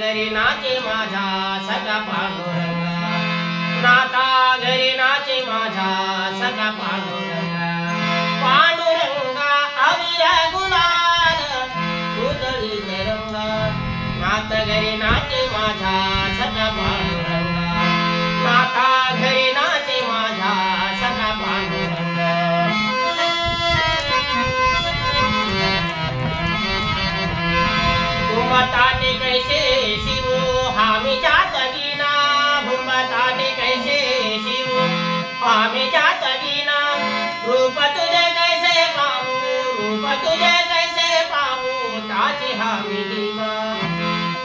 घरी नाचे माझा सखा पांडुरंगा, नाता घरी नाचे माझा सखा पांडुरंगा, पांडुरंगा अविर गुलाल उधळी रंगा, नात घरी नाचे माझा सखा पांडुरंगा, नाता घरी नाचे माझा सखा पांडुरंगा। भूमताटे कैसे शिवो हामी जात वीणा, भूमताटे कैसे शिवो हामी जात वीणा, रूप तुझे कैसे पाहू, रूप तुझे कैसे पाहू ताची हामी दिवा,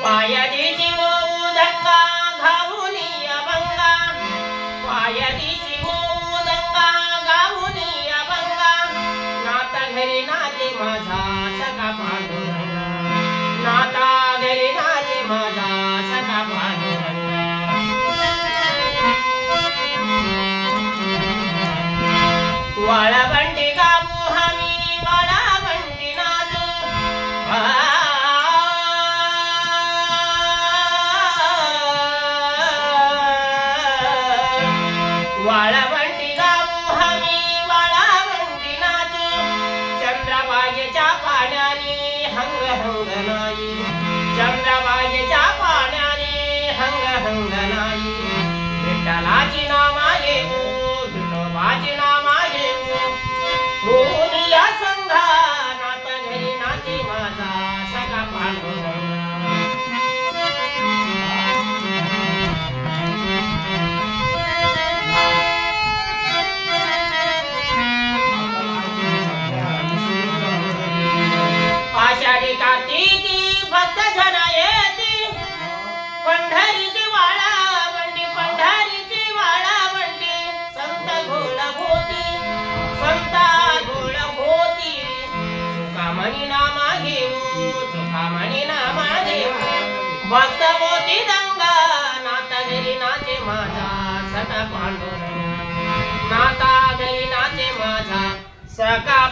पायदी शिवो उदंगा घाऊनी अभंगा, पायदी शिवो उदंगा घाऊनी अभंगा, नाता घरी नाचे माझा सखा पांडुरंगा, नाता घरी नाचे माझा सखा पांडुरंगा। वाळवंटी गाऊ हामी वाळवंटी नाचू, वाळवंटी गाऊ हामी वाळवंटी नाचू, चंद्रभागेच्या पाण्याने हंग हंग नाही, चंद्रभागेच्या पाण्याने हंग हंग नाही, विठ्ठलाची नामा घेऊ विठोबाची नामा घेऊ, होऊन या संघा नात घरी नाचे माझा सखा पांडुरंगा। आषाढी कार्तिकी भक्त जन येती, पंढरीची वाळवंटी पंढरीची वाळवंटी, संत घोळ होती संत घोळ होती, चुकामणी नामा घेऊ चुकामणी नामा घेऊ, भक्त मोती दंगा नाता घरी नाचे माझा सखा पांडुरंगा, नाता घरी नाचे माझा सखा